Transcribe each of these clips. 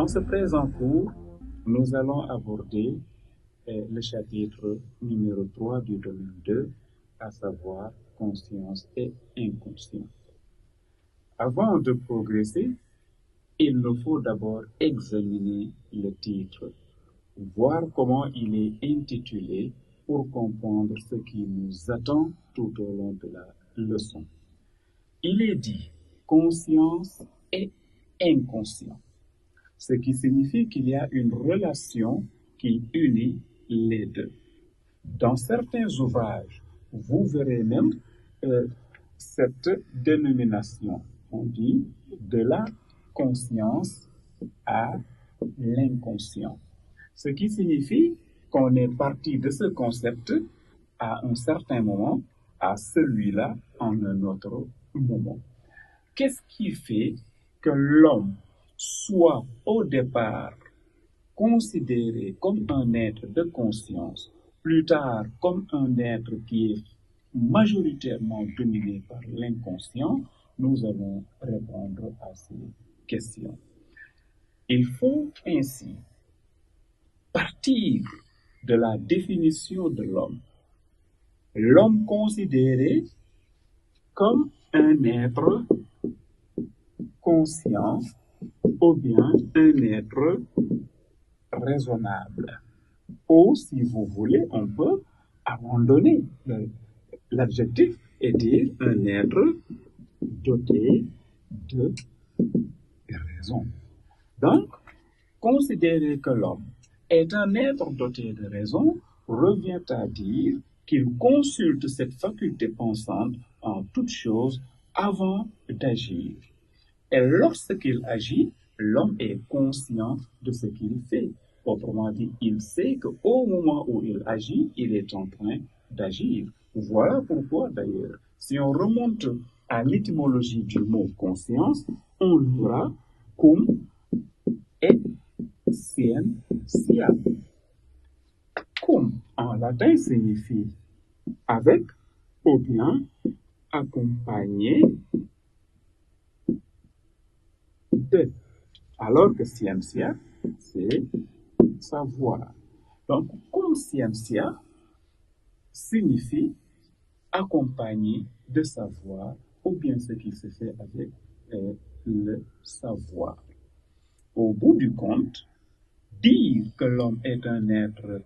Dans ce présent cours, nous allons aborder le chapitre numéro 3 du domaine 2, à savoir conscience et inconscience. Avant de progresser, il nous faut d'abord examiner le titre, voir comment il est intitulé pour comprendre ce qui nous attend tout au long de la leçon. Il est dit conscience et inconscient, ce qui signifie qu'il y a une relation qui unit les deux. Dans certains ouvrages, vous verrez même cette dénomination. On dit de la conscience à l'inconscient. Ce qui signifie qu'on est parti de ce concept à un certain moment, à celui-là en un autre moment. Qu'est-ce qui fait que l'homme soit au départ considéré comme un être de conscience, plus tard comme un être qui est majoritairement dominé par l'inconscient? Nous allons répondre à ces questions. Il faut ainsi partir de la définition de l'homme. L'homme considéré comme un être conscient ou bien un être raisonnable. Ou, si vous voulez, on peut abandonner l'adjectif et dire un être doté de raison. Donc, considérer que l'homme est un être doté de raison revient à dire qu'il consulte cette faculté pensante en toute chose avant d'agir. Et lorsqu'il agit, l'homme est conscient de ce qu'il fait. Autrement dit, il sait qu'au moment où il agit, il est en train d'agir. Voilà pourquoi, d'ailleurs, si on remonte à l'étymologie du mot conscience, on l'aura cum et scientia. Cum, en latin, signifie avec ou bien accompagné de, alors que scientia, c'est savoir. Donc, cum scientia signifie accompagné de savoir ou bien ce qui se fait avec le savoir. Au bout du compte, dire que l'homme est un être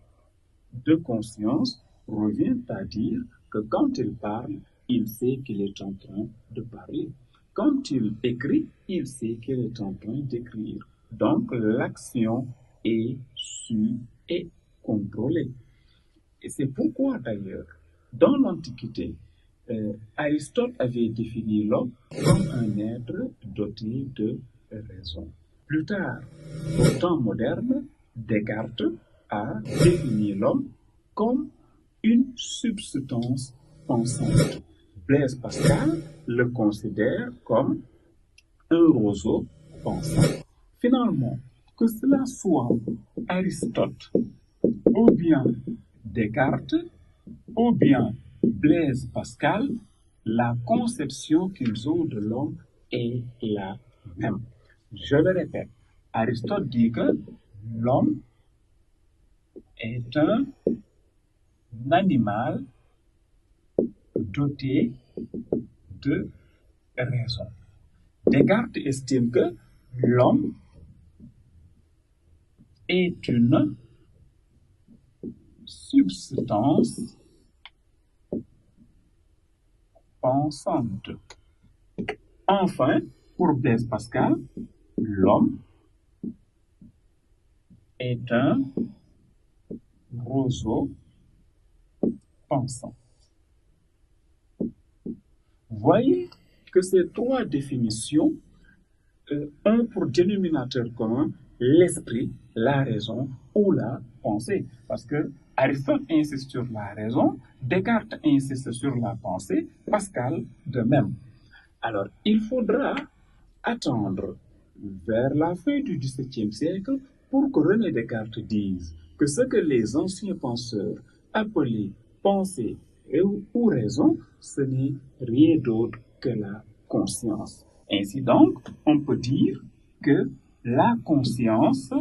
de conscience revient à dire que quand il parle, il sait qu'il est en train de parler. Quand il écrit, il sait qu'il est en train d'écrire. Donc, l'action est sue et contrôlée. Et c'est pourquoi, d'ailleurs, dans l'Antiquité, Aristote avait défini l'homme comme un être doté de raison. Plus tard, au temps moderne, Descartes a défini l'homme comme une substance pensante. Blaise Pascal le considère comme un roseau pensant. Finalement, que cela soit Aristote, ou bien Descartes, ou bien Blaise Pascal, la conception qu'ils ont de l'homme est la même. Je le répète, Aristote dit que l'homme est un animal doté de raison. Descartes estime que l'homme est une substance pensante. Enfin, pour Blaise Pascal, l'homme est un roseau pensant. Voyez que ces trois définitions ont pour dénominateur commun l'esprit, la raison ou la pensée. Parce que Aristote insiste sur la raison, Descartes insiste sur la pensée, Pascal de même. Alors, il faudra attendre vers la fin du XVIIe siècle pour que René Descartes dise que ce que les anciens penseurs appelaient pensée ou raison, ce n'est rien d'autre que la conscience. Ainsi donc, on peut dire que la conscience,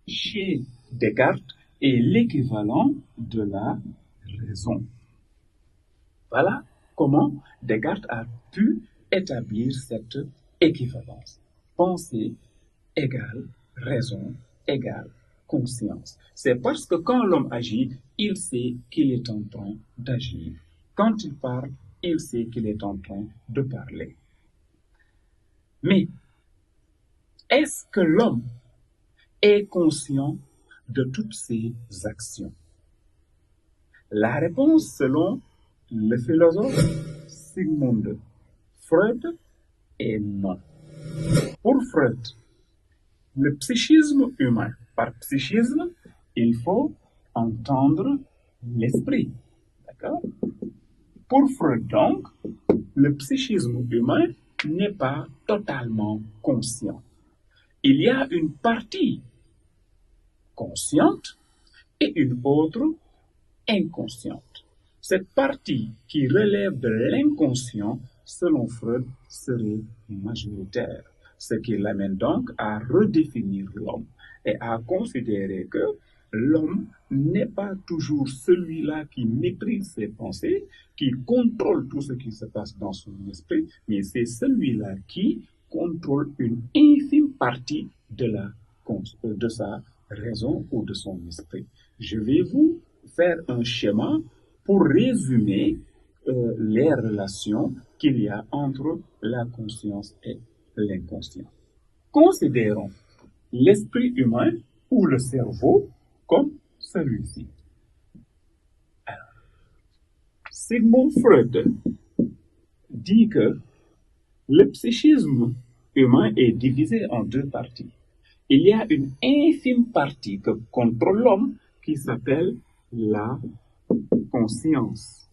chez Descartes, est l'équivalent de la raison. Voilà comment Descartes a pu établir cette équivalence. Pensée égale raison égale conscience. C'est parce que quand l'homme agit, il sait qu'il est en train d'agir. Quand il parle, il sait qu'il est en train de parler. Mais est-ce que l'homme est conscient de toutes ses actions? La réponse, selon le philosophe Sigmund Freud, est non. Pour Freud, le psychisme humain, par psychisme, il faut entendre l'esprit. D'accord? Pour Freud, donc, le psychisme humain n'est pas totalement conscient. Il y a une partie consciente et une autre inconsciente. Cette partie qui relève de l'inconscient, selon Freud, serait majoritaire, ce qui l'amène donc à redéfinir l'homme et à considérer que l'homme n'est pas toujours celui-là qui maîtrise ses pensées, qui contrôle tout ce qui se passe dans son esprit, mais c'est celui-là qui contrôle une infime partie de sa raison ou de son esprit. Je vais vous faire un schéma pour résumer les relations qu'il y a entre la conscience et l'inconscient. Considérons l'esprit humain ou le cerveau comme celui-ci. Sigmund Freud dit que le psychisme humain est divisé en deux parties. Il y a une infime partie que contrôle l'homme qui s'appelle la conscience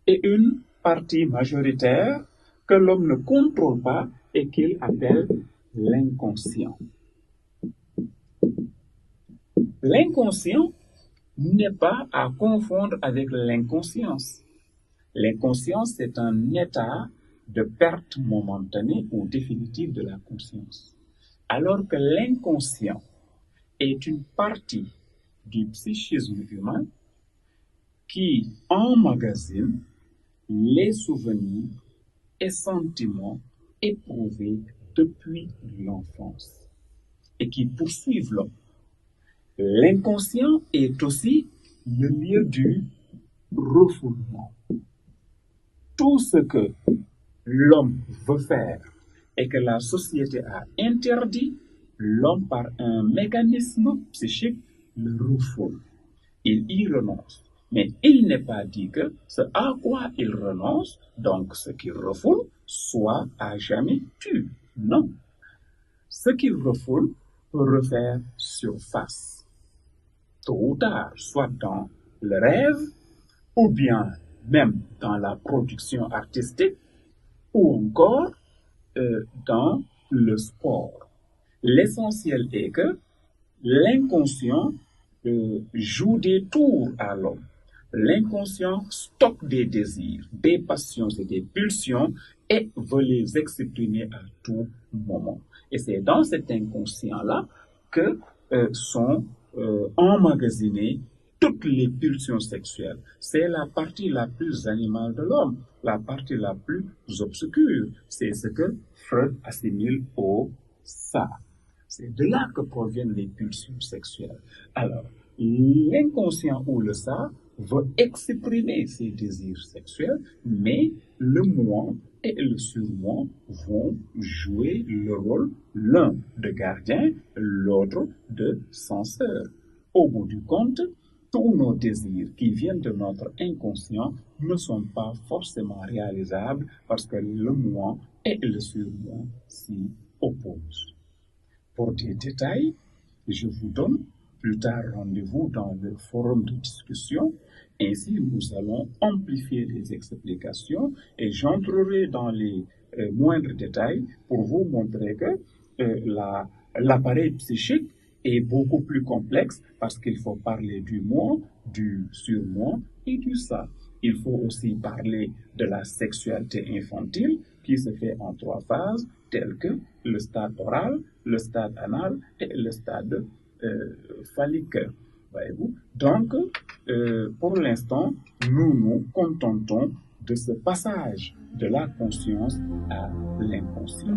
et une partie majoritaire que l'homme ne contrôle pas et qu'il appelle l'inconscient. L'inconscient n'est pas à confondre avec l'inconscience. L'inconscience, c'est un état de perte momentanée ou définitive de la conscience. Alors que l'inconscient est une partie du psychisme humain qui emmagasine les souvenirs et sentiments éprouvés depuis l'enfance et qui poursuivent l'homme. L'inconscient est aussi le lieu du refoulement. Tout ce que l'homme veut faire et que la société a interdit, l'homme, par un mécanisme psychique, le refoule. Il y renonce. Mais il n'est pas dit que ce à quoi il renonce, donc ce qu'il refoule, soit à jamais tu. Non. Ce qu'il refoule peut refaire surface. Tôt ou tard, soit dans le rêve, ou bien même dans la production artistique, ou encore dans le sport. L'essentiel est que l'inconscient joue des tours à l'homme. L'inconscient stocke des désirs, des passions et des pulsions et veut les exprimer à tout moment. Et c'est dans cet inconscient-là que sont emmagasinées toutes les pulsions sexuelles. C'est la partie la plus animale de l'homme, la partie la plus obscure. C'est ce que Freud assimile au ça. C'est de là que proviennent les pulsions sexuelles. Alors, l'inconscient ou le ça veut exprimer ses désirs sexuels, mais le moi et le surmoi vont jouer le rôle, l'un de gardien, l'autre de censeur. Au bout du compte, tous nos désirs qui viennent de notre inconscient ne sont pas forcément réalisables parce que le moi et le surmoi s'y opposent. Pour des détails, je vous donne plus tard rendez-vous dans le forum de discussion. Ainsi, nous allons amplifier les explications et j'entrerai dans les moindres détails pour vous montrer que l'appareil psychique est beaucoup plus complexe parce qu'il faut parler du moi, du surmoi et du ça. Il faut aussi parler de la sexualité infantile qui se fait en 3 phases, telles que le stade oral, le stade anal et le stade phallique. Voyez-vous? Donc, pour l'instant, nous nous contentons de ce passage de la conscience à l'inconscient.